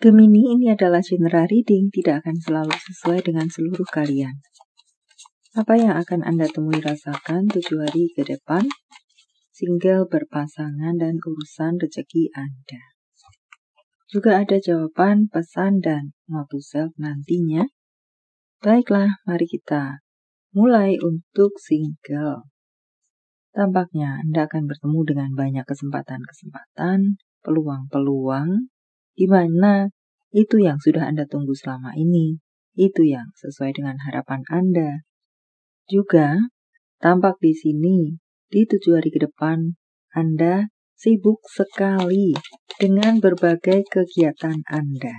Gemini, ini adalah general reading, tidak akan selalu sesuai dengan seluruh kalian. Apa yang akan Anda temui rasakan 7 hari ke depan? Single, berpasangan, dan urusan rezeki Anda. Juga ada jawaban, pesan, dan note to self nantinya. Baiklah, mari kita mulai untuk single. Tampaknya Anda akan bertemu dengan banyak kesempatan-kesempatan, peluang-peluang, di mana itu yang sudah Anda tunggu selama ini, itu yang sesuai dengan harapan Anda. Juga tampak di sini, di 7 hari ke depan, Anda sibuk sekali dengan berbagai kegiatan Anda.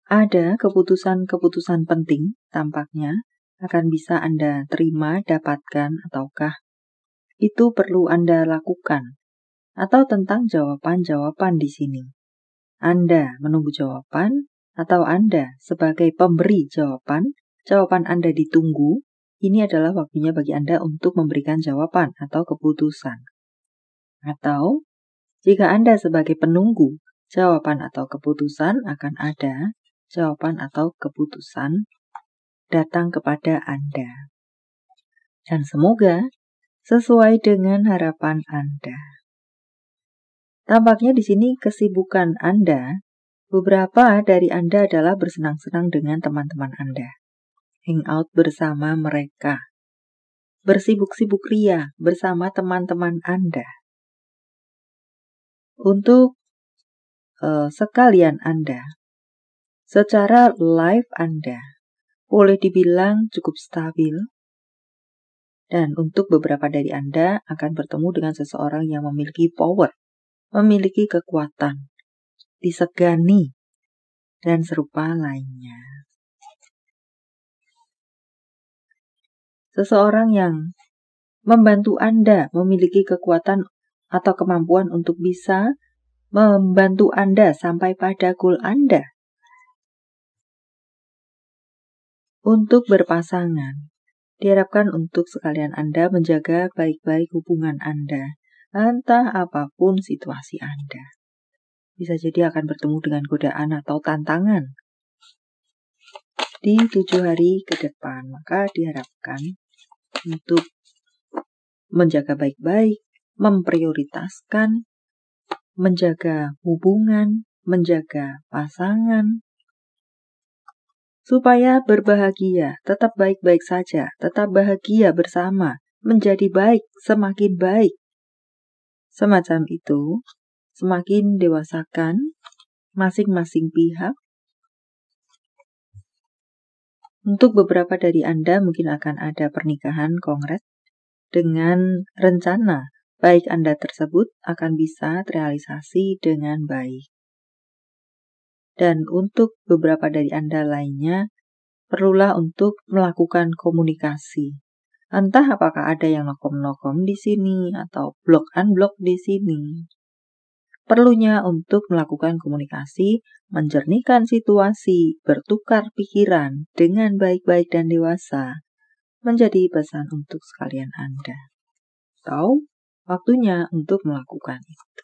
Ada keputusan-keputusan penting tampaknya akan bisa Anda terima, dapatkan, ataukah itu perlu Anda lakukan, atau tentang jawaban-jawaban di sini. Anda menunggu jawaban, atau Anda sebagai pemberi jawaban, jawaban Anda ditunggu, ini adalah waktunya bagi Anda untuk memberikan jawaban atau keputusan. Atau, jika Anda sebagai penunggu jawaban atau keputusan, akan ada jawaban atau keputusan datang kepada Anda. Dan semoga sesuai dengan harapan Anda. Tampaknya di sini kesibukan Anda, beberapa dari Anda adalah bersenang-senang dengan teman-teman Anda. Hangout bersama mereka. Bersibuk-sibuk ria bersama teman-teman Anda. Untuk sekalian Anda, secara live Anda boleh dibilang cukup stabil. Dan untuk beberapa dari Anda akan bertemu dengan seseorang yang memiliki power, memiliki kekuatan, disegani, dan serupa lainnya. Seseorang yang membantu Anda memiliki kekuatan atau kemampuan untuk bisa membantu Anda sampai pada goal Anda. Untuk berpasangan, diharapkan untuk sekalian Anda menjaga baik-baik hubungan Anda, entah apapun situasi Anda. Bisa jadi akan bertemu dengan godaan atau tantangan di 7 hari ke depan. Maka diharapkan untuk menjaga baik-baik, memprioritaskan, menjaga hubungan, menjaga pasangan, supaya berbahagia, tetap baik-baik saja, tetap bahagia bersama, menjadi baik, semakin baik. Semacam itu, semakin dewasakan masing-masing pihak. Untuk beberapa dari Anda mungkin akan ada pernikahan kongres dengan rencana baik Anda tersebut akan bisa terrealisasi dengan baik. Dan untuk beberapa dari Anda lainnya, perlulah untuk melakukan komunikasi. Entah apakah ada yang nokom-nokom di sini atau blok-unblok di sini. Perlunya untuk melakukan komunikasi, menjernihkan situasi, bertukar pikiran dengan baik-baik dan dewasa, menjadi pesan untuk sekalian Anda. Atau waktunya untuk melakukan itu.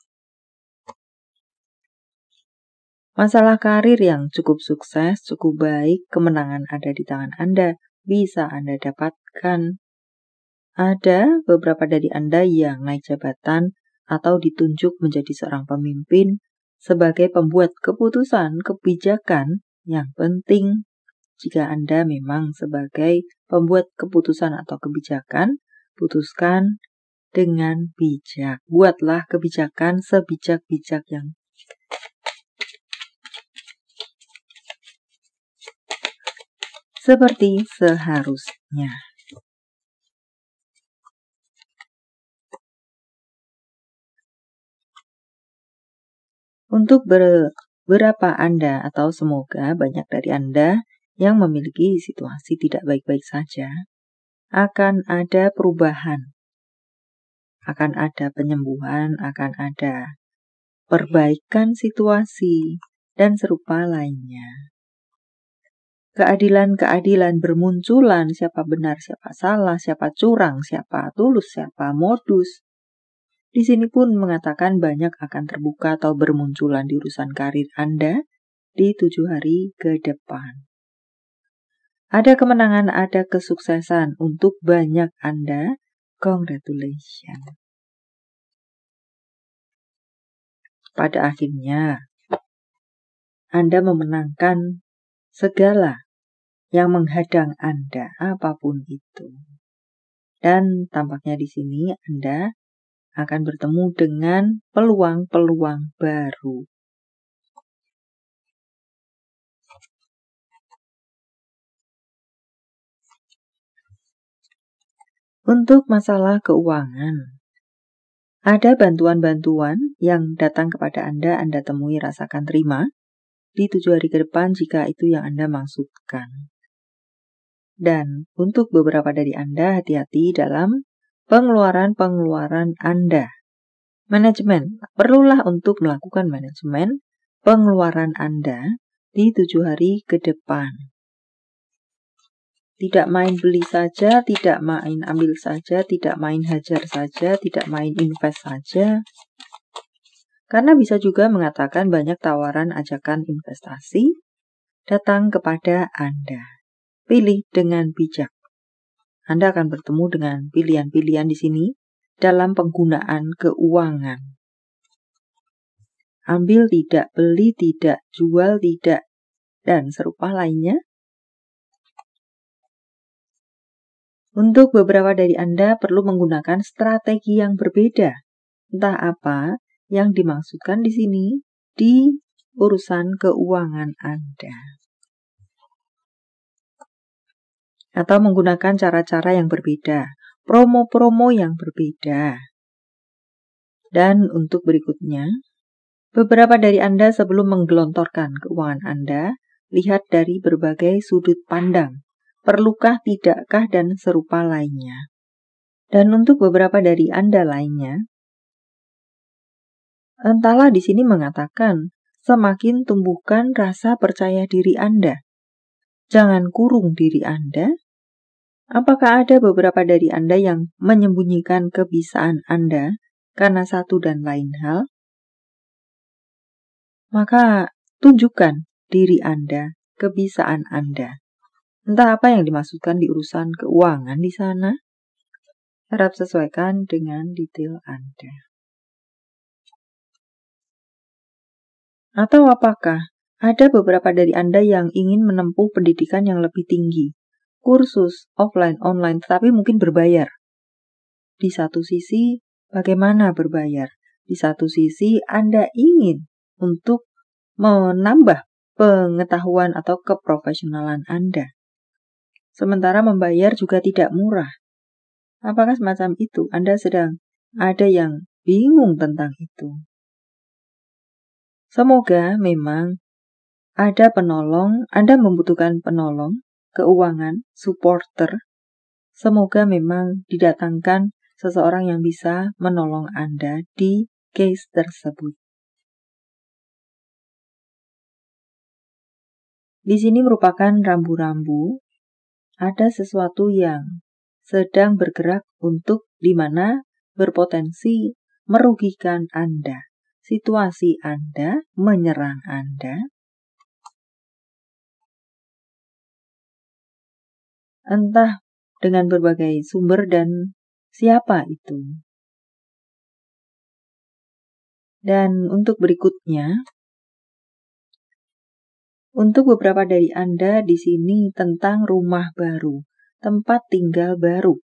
Masalah karir yang cukup sukses, cukup baik, kemenangan ada di tangan Anda, bisa Anda dapatkan. Ada beberapa dari Anda yang naik jabatan atau ditunjuk menjadi seorang pemimpin sebagai pembuat keputusan, kebijakan yang penting. Jika Anda memang sebagai pembuat keputusan atau kebijakan, putuskan dengan bijak. Buatlah kebijakan sebijak-bijak yang seperti seharusnya. Untuk beberapa Anda atau semoga banyak dari Anda yang memiliki situasi tidak baik-baik saja, akan ada perubahan, akan ada penyembuhan, akan ada perbaikan situasi, dan serupa lainnya. Keadilan-keadilan bermunculan, siapa benar, siapa salah, siapa curang, siapa tulus, siapa modus. Di sini pun mengatakan banyak akan terbuka atau bermunculan di urusan karir Anda di 7 hari ke depan. Ada kemenangan, ada kesuksesan untuk banyak Anda. Congratulations. Pada akhirnya, Anda memenangkan segala yang menghadang Anda, apapun itu. Dan tampaknya di sini Anda akan bertemu dengan peluang-peluang baru. Untuk masalah keuangan, ada bantuan-bantuan yang datang kepada Anda temui, rasakan, terima di 7 hari ke depan jika itu yang Anda maksudkan. Dan untuk beberapa dari Anda, hati-hati dalam pengeluaran-pengeluaran Anda. Manajemen, perlulah untuk melakukan manajemen pengeluaran Anda di 7 hari ke depan. Tidak main beli saja, tidak main ambil saja, tidak main hajar saja, tidak main invest saja. Karena bisa juga mengatakan banyak tawaran ajakan investasi datang kepada Anda. Pilih dengan bijak. Anda akan bertemu dengan pilihan-pilihan di sini dalam penggunaan keuangan. Ambil tidak, beli tidak, jual tidak, dan serupa lainnya. Untuk beberapa dari Anda perlu menggunakan strategi yang berbeda. Entah apa yang dimaksudkan di sini di urusan keuangan Anda. Atau menggunakan cara-cara yang berbeda, promo-promo yang berbeda. Dan untuk berikutnya, beberapa dari Anda sebelum menggelontorkan keuangan Anda, lihat dari berbagai sudut pandang. Perlukah, tidakkah, dan serupa lainnya. Dan untuk beberapa dari Anda lainnya, entahlah di sini mengatakan, semakin tumbuhkan rasa percaya diri Anda. Jangan kurung diri Anda. Apakah ada beberapa dari Anda yang menyembunyikan kebisaan Anda karena satu dan lain hal? Maka tunjukkan diri Anda, kebisaan Anda. Entah apa yang dimaksudkan di urusan keuangan di sana. Harap sesuaikan dengan detail Anda. Atau apakah ada beberapa dari Anda yang ingin menempuh pendidikan yang lebih tinggi, kursus offline, online, tetapi mungkin berbayar? Di satu sisi, bagaimana berbayar? Di satu sisi, Anda ingin untuk menambah pengetahuan atau keprofesionalan Anda. Sementara membayar juga tidak murah. Apakah semacam itu? Anda sedang ada yang bingung tentang itu. Semoga memang ada penolong, Anda membutuhkan penolong, keuangan, supporter. Semoga memang didatangkan seseorang yang bisa menolong Anda di case tersebut. Di sini merupakan rambu-rambu, ada sesuatu yang sedang bergerak untuk di mana berpotensi merugikan Anda. Situasi Anda menyerang Anda. Entah dengan berbagai sumber dan siapa itu. Dan untuk berikutnya, untuk beberapa dari Anda di sini tentang rumah baru, tempat tinggal baru.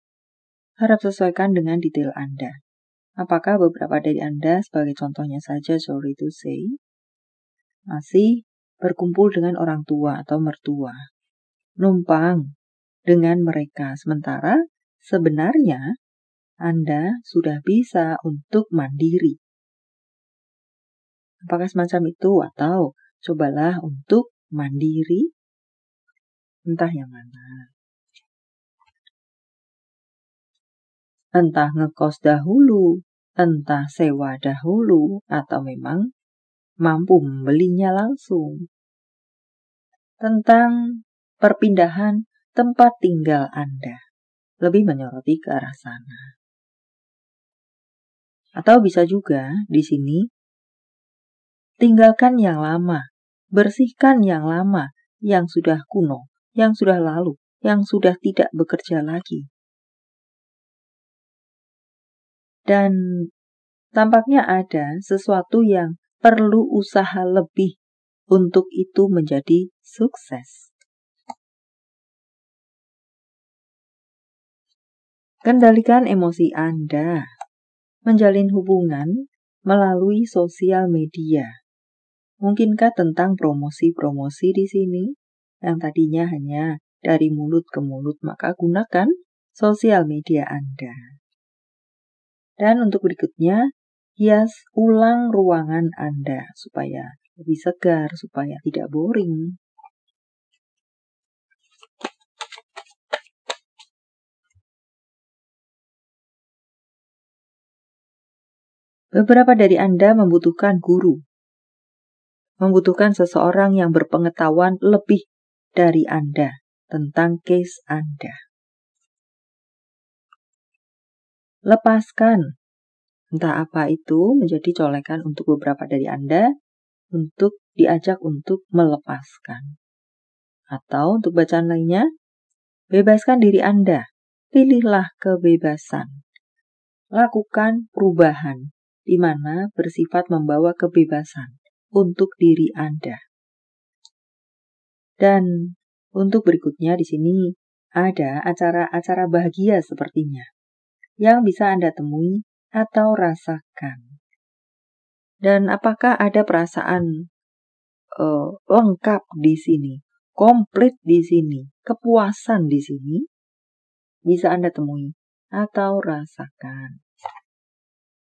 Harap sesuaikan dengan detail Anda. Apakah beberapa dari Anda, sebagai contohnya saja, sorry to say, masih berkumpul dengan orang tua atau mertua, numpang dengan mereka, sementara sebenarnya Anda sudah bisa untuk mandiri. Apakah semacam itu? Atau cobalah untuk mandiri? Entah yang mana. Entah ngekos dahulu, entah sewa dahulu, atau memang mampu membelinya langsung. Tentang perpindahan tempat tinggal Anda, lebih menyoroti ke arah sana. Atau bisa juga di sini, tinggalkan yang lama, bersihkan yang lama, yang sudah kuno, yang sudah lalu, yang sudah tidak bekerja lagi. Dan tampaknya ada sesuatu yang perlu usaha lebih untuk itu menjadi sukses. Kendalikan emosi Anda. Menjalin hubungan melalui sosial media. Mungkinkah tentang promosi-promosi di sini yang tadinya hanya dari mulut ke mulut, maka gunakan sosial media Anda. Dan untuk berikutnya, hias ulang ruangan Anda supaya lebih segar, supaya tidak boring. Beberapa dari Anda membutuhkan guru. Membutuhkan seseorang yang berpengetahuan lebih dari Anda tentang case Anda. Lepaskan. Entah apa itu menjadi colekan untuk beberapa dari Anda untuk diajak untuk melepaskan. Atau untuk bacaan lainnya, bebaskan diri Anda. Pilihlah kebebasan. Lakukan perubahan di mana bersifat membawa kebebasan untuk diri Anda. Dan untuk berikutnya di sini ada acara-acara bahagia sepertinya yang bisa Anda temui atau rasakan. Dan apakah ada perasaan lengkap di sini, komplit di sini, kepuasan di sini? Bisa Anda temui atau rasakan.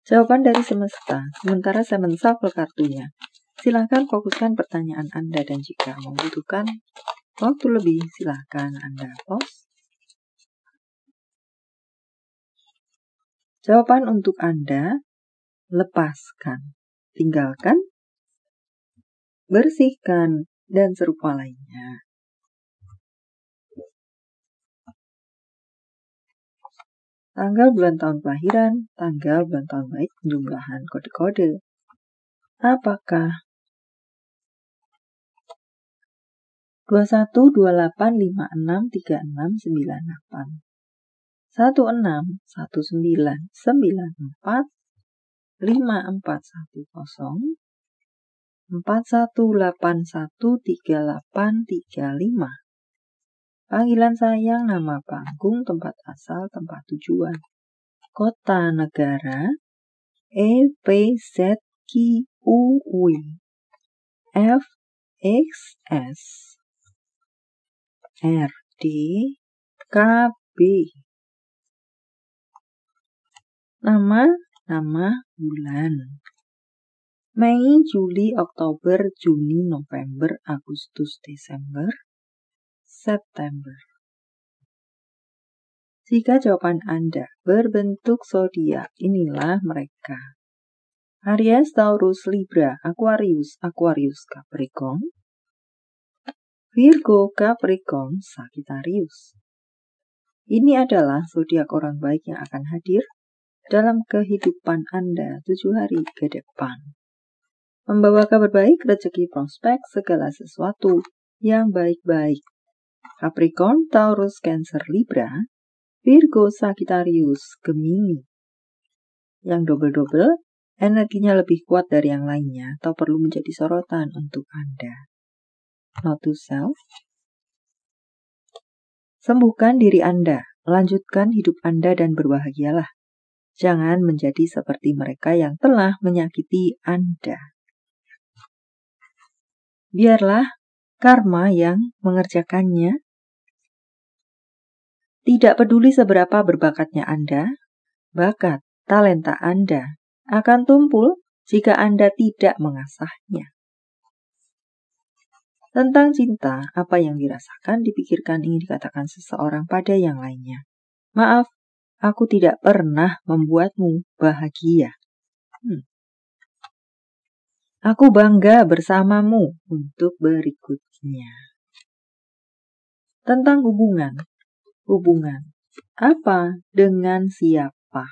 Jawaban dari semesta, sementara saya menshuffle kartunya. Silakan fokuskan pertanyaan Anda dan jika membutuhkan waktu lebih, silakan Anda pause. Jawaban untuk Anda, lepaskan, tinggalkan, bersihkan, dan serupa lainnya. Tanggal, bulan, tahun kelahiran, tanggal, bulan, tahun baik, penjumlahan kode-kode. Apakah 21, 28, 56, 36, 98, 16, 19, 94, 5410, 4181, 3835. Panggilan sayang, nama panggung, tempat asal, tempat tujuan. Kota, negara, EPZQUW, FXS, RDKB. Nama bulan. Mei, Juli, Oktober, Juni, November, Agustus, Desember, September. Jika jawaban Anda berbentuk zodiak, inilah mereka. Aries, Taurus, Libra, Aquarius, Capricorn, Virgo, Capricorn, Sagittarius. Ini adalah zodiak orang baik yang akan hadir dalam kehidupan Anda 7 hari ke depan. Membawa kabar baik, rezeki, prospek, segala sesuatu yang baik-baik. Capricorn, Taurus, Cancer, Libra, Virgo, Sagittarius, Gemini. Yang double-double, energinya lebih kuat dari yang lainnya atau perlu menjadi sorotan untuk Anda. Note to self. Sembuhkan diri Anda, lanjutkan hidup Anda dan berbahagialah. Jangan menjadi seperti mereka yang telah menyakiti Anda. Biarlah karma yang mengerjakannya. Tidak peduli seberapa berbakatnya Anda, bakat, talenta Anda akan tumpul jika Anda tidak mengasahnya. Tentang cinta, apa yang dirasakan, dipikirkan, ingin dikatakan seseorang pada yang lainnya. Maaf, aku tidak pernah membuatmu bahagia. Aku bangga bersamamu untuk berikutnya. Tentang hubungan. Hubungan. Apa dengan siapa?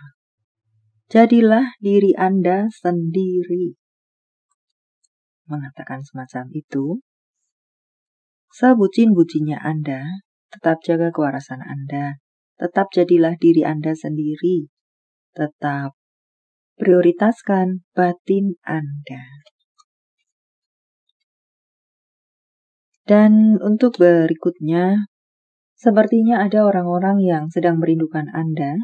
Jadilah diri Anda sendiri. Mengatakan semacam itu, sebucin-bucinnya Anda, tetap jaga kewarasan Anda, tetap jadilah diri Anda sendiri, tetap prioritaskan batin Anda. Dan untuk berikutnya, sepertinya ada orang-orang yang sedang merindukan Anda,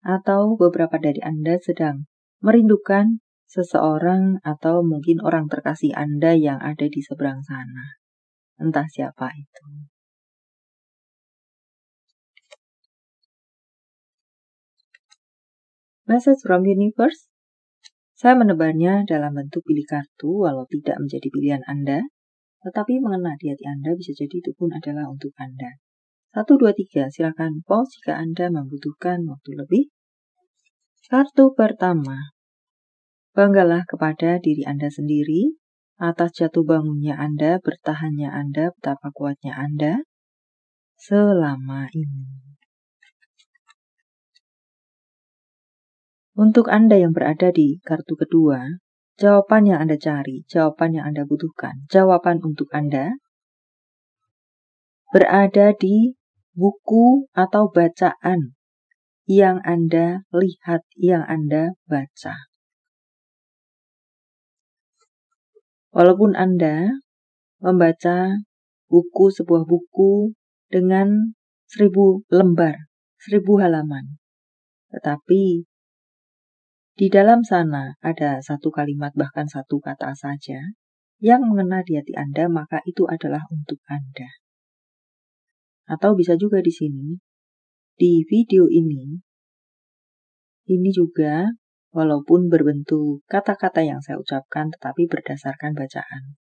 atau beberapa dari Anda sedang merindukan seseorang atau mungkin orang terkasih Anda yang ada di seberang sana. Entah siapa itu. Message from Universe. Saya menebarnya dalam bentuk pilih kartu walau tidak menjadi pilihan Anda, tetapi mengena di hati Anda bisa jadi itu pun adalah untuk Anda. 1, 2, 3, silakan pause jika Anda membutuhkan waktu lebih. Kartu pertama, banggalah kepada diri Anda sendiri atas jatuh bangunnya Anda, bertahannya Anda, betapa kuatnya Anda selama ini. Untuk Anda yang berada di kartu kedua, jawaban yang Anda cari, jawaban yang Anda butuhkan, jawaban untuk Anda berada di buku atau bacaan yang Anda lihat, yang Anda baca. Walaupun Anda membaca sebuah buku dengan 1000 lembar, 1000 halaman, tetapi di dalam sana ada satu kalimat, bahkan satu kata saja yang mengena di hati Anda, maka itu adalah untuk Anda. Atau bisa juga di sini, di video ini juga walaupun berbentuk kata-kata yang saya ucapkan, tetapi berdasarkan bacaan.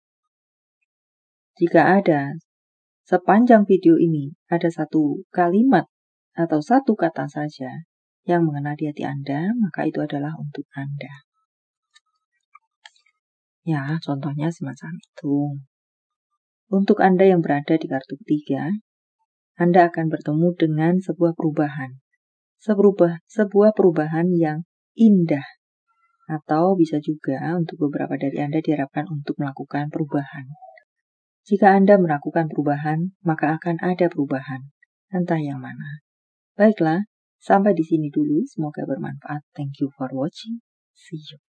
Jika ada sepanjang video ini ada satu kalimat atau satu kata saja yang mengena di hati Anda, maka itu adalah untuk Anda. Ya, contohnya semacam itu. Untuk Anda yang berada di kartu ketiga, Anda akan bertemu dengan sebuah perubahan. Sebuah perubahan yang indah. Atau bisa juga untuk beberapa dari Anda diharapkan untuk melakukan perubahan. Jika Anda melakukan perubahan, maka akan ada perubahan. Entah yang mana. Baiklah, sampai di sini dulu. Semoga bermanfaat. Thank you for watching. See you.